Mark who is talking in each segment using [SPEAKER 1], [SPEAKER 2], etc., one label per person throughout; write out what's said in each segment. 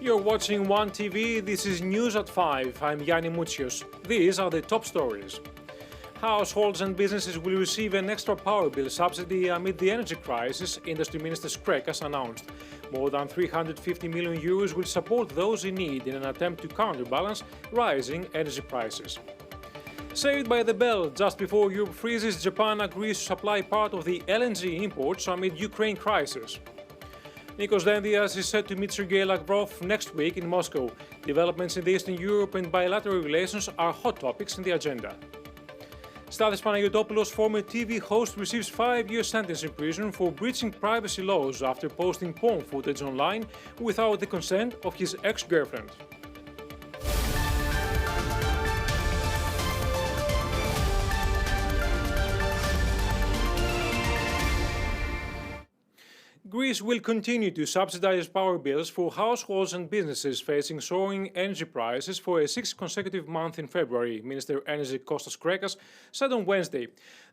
[SPEAKER 1] You're watching One TV. This is News at 5. I'm Yanni Moutsios. These are the top stories. Households and businesses will receive an extra power bill subsidy amid the energy crisis, Industry Minister Skrekas announced. More than 350 million euros will support those in need in an attempt to counterbalance rising energy prices. Saved by the bell, just before Europe freezes, Japan agrees to supply part of the LNG imports amid Ukraine crisis. Nikos Dendias is set to meet Sergei Lavrov next week in Moscow. Developments in Eastern Europe and bilateral relations are hot topics in the agenda. Stathis Panagotopoulos, former TV host, receives 5-year sentence in prison for breaching privacy laws after posting porn footage online without the consent of his ex-girlfriend. Greece will continue to subsidize power bills for households and businesses facing soaring energy prices for a 6th consecutive month in February, Minister Energy Kostas Skrekas said on Wednesday.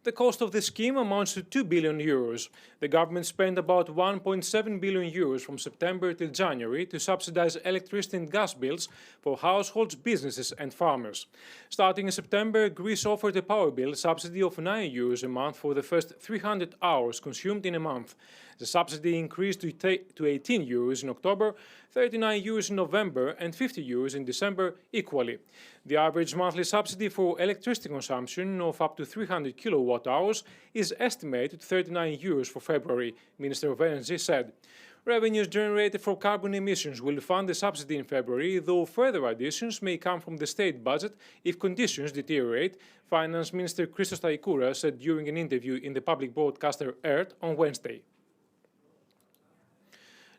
[SPEAKER 1] The cost of the scheme amounts to 2 billion euros. The government spent about 1.7 billion euros from September till January to subsidize electricity and gas bills for households, businesses and farmers. Starting in September, Greece offered a power bill subsidy of 9 euros a month for the first 300 hours consumed in a month. The subsidy increased to 18 euros in October, 39 euros in November and 50 euros in December equally. The average monthly subsidy for electricity consumption of up to 300 kilowatt-hours is estimated at 39 euros for February, Minister of Energy said. Revenues generated from carbon emissions will fund the subsidy in February, though further additions may come from the state budget if conditions deteriorate, Finance Minister Christos Taikouras said during an interview in the public broadcaster ERT on Wednesday.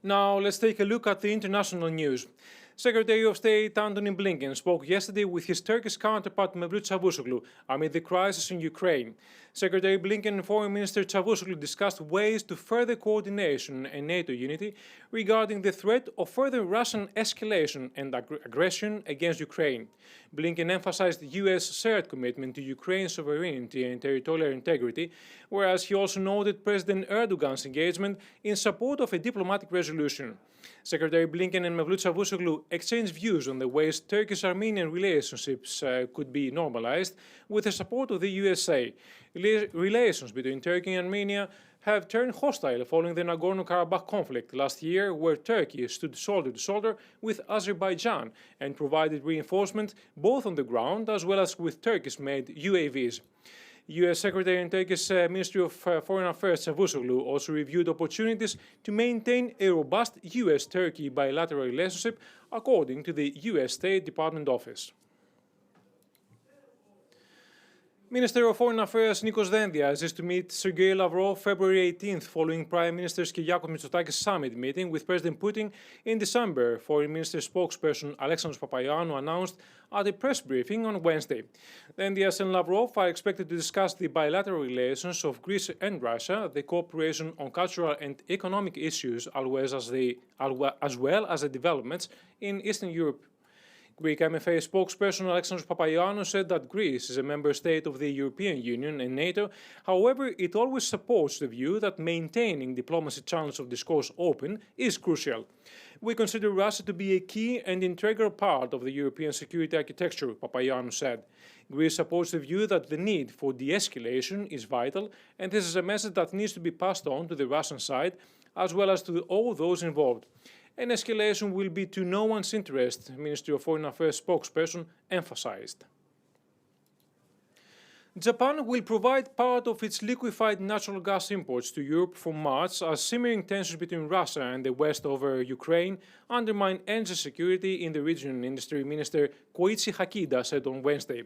[SPEAKER 1] Now, let's take a look at the international news. Secretary of State Antony Blinken spoke yesterday with his Turkish counterpart Mevlut Çavuşoğlu amid the crisis in Ukraine. Secretary Blinken and Foreign Minister Çavuşoğlu discussed ways to further coordination and NATO unity regarding the threat of further Russian escalation and aggression against Ukraine. Blinken emphasized the U.S. shared commitment to Ukraine's sovereignty and territorial integrity, whereas he also noted President Erdogan's engagement in support of a diplomatic resolution. Secretary Blinken and Mevlut Çavuşoğlu exchanged views on the ways Turkish-Armenian relationships could be normalized with the support of the USA. Relations between Turkey and Armenia have turned hostile following the Nagorno-Karabakh conflict last year, where Turkey stood shoulder to shoulder with Azerbaijan and provided reinforcement both on the ground as well as with Turkish-made UAVs. U.S. Secretary in Turkey's Ministry of Foreign Affairs Çavuşoğlu also reviewed opportunities to maintain a robust U.S.-Turkey bilateral relationship, according to the U.S. State Department office. Minister of Foreign Affairs Nikos Dendias is to meet Sergei Lavrov February 18th following Prime Minister Kyriakos Mitsotakis' summit meeting with President Putin in December, Foreign Minister spokesperson Alexandros Papaioannou announced at a press briefing on Wednesday. Dendias and Lavrov are expected to discuss the bilateral relations of Greece and Russia, the cooperation on cultural and economic issues, as well as the developments in Eastern Europe. Greek MFA spokesperson Alexandros Papaioannou said that Greece is a member state of the European Union and NATO. However, it always supports the view that maintaining diplomacy channels of discourse open is crucial. We consider Russia to be a key and integral part of the European security architecture, Papaioannou said. Greece supports the view that the need for de-escalation is vital, and this is a message that needs to be passed on to the Russian side, as well as to all those involved. An escalation will be to no one's interest, Ministry of Foreign Affairs spokesperson emphasized. Japan will provide part of its liquefied natural gas imports to Europe from March as simmering tensions between Russia and the West over Ukraine undermine energy security in the region, Industry Minister Koichi Hakida said on Wednesday.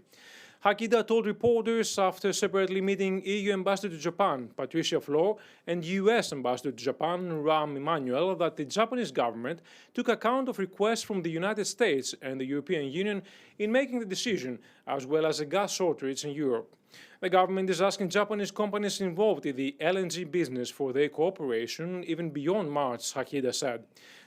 [SPEAKER 1] Hakida told reporters after separately meeting EU Ambassador to Japan, Patricia Flohr, and US Ambassador to Japan, Rahm Emanuel, that the Japanese government took account of requests from the United States and the European Union in making the decision, as well as a gas shortage in Europe. The government is asking Japanese companies involved in the LNG business for their cooperation even beyond March, Hakida said.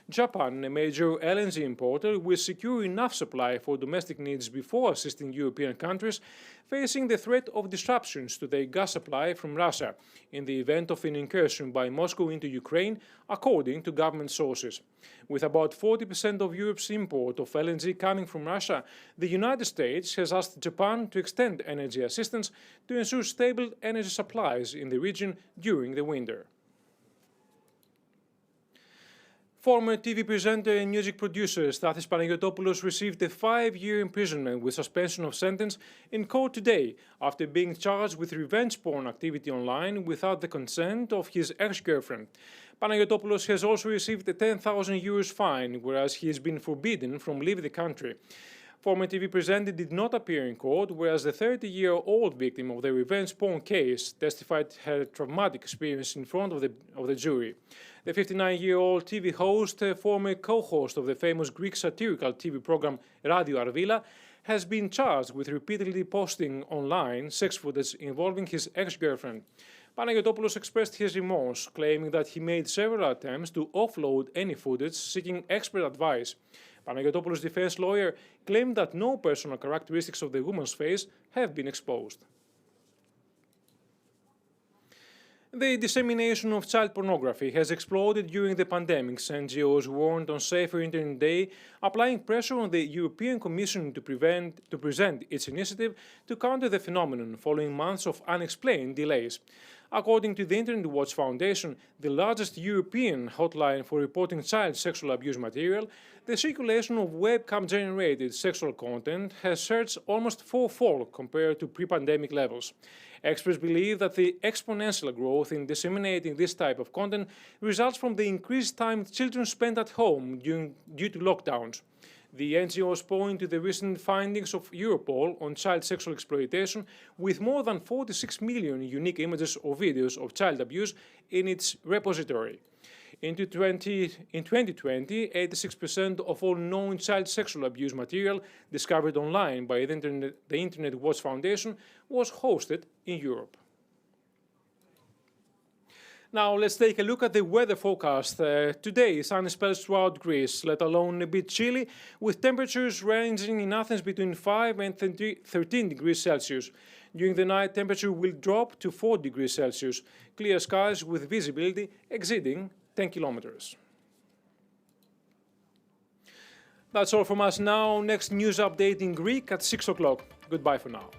[SPEAKER 1] Japan, a major LNG importer, will secure enough supply for domestic needs before assisting European countries facing the threat of disruptions to their gas supply from Russia in the event of an incursion by Moscow into Ukraine, according to government sources. With about 40% of Europe's import of LNG coming from Russia, the United States has asked Japan to extend energy assistance to ensure stable energy supplies in the region during the winter. Former TV presenter and music producer Stathis Panagiotopoulos received a 5-year imprisonment with suspension of sentence in court today after being charged with revenge porn activity online without the consent of his ex-girlfriend. Panagiotopoulos has also received a €10,000 fine, whereas he has been forbidden from leaving the country. Former TV presenter did not appear in court, whereas the 30-year-old victim of the revenge porn case testified her traumatic experience in front of the jury. The 59-year-old TV host, former co-host of the famous Greek satirical TV program Radio Arvila, has been charged with repeatedly posting online sex footage involving his ex-girlfriend. Panagiotopoulos expressed his remorse, claiming that he made several attempts to offload any footage, seeking expert advice. Panagiotopoulos' defense lawyer claimed that no personal characteristics of the woman's face have been exposed. The dissemination of child pornography has exploded during the pandemic. NGOs warned on Safer Internet Day, applying pressure on the European Commission to present its initiative to counter the phenomenon following months of unexplained delays. According to the Internet Watch Foundation, the largest European hotline for reporting child sexual abuse material, the circulation of webcam-generated sexual content has surged almost fourfold compared to pre-pandemic levels. Experts believe that the exponential growth in disseminating this type of content results from the increased time children spend at home due to lockdowns. The NGOs point to the recent findings of Europol on child sexual exploitation, with more than 46 million unique images or videos of child abuse in its repository. In 2020, 86% of all known child sexual abuse material discovered online by the Internet Watch Foundation was hosted in Europe. Now let's take a look at the weather forecast. Today, sunny spells throughout Greece, let alone a bit chilly, with temperatures ranging in Athens between 5 and 13 degrees Celsius. During the night, temperature will drop to 4 degrees Celsius. Clear skies with visibility exceeding 10 kilometers. That's all from us now. Next news update in Greek at 6 o'clock. Goodbye for now.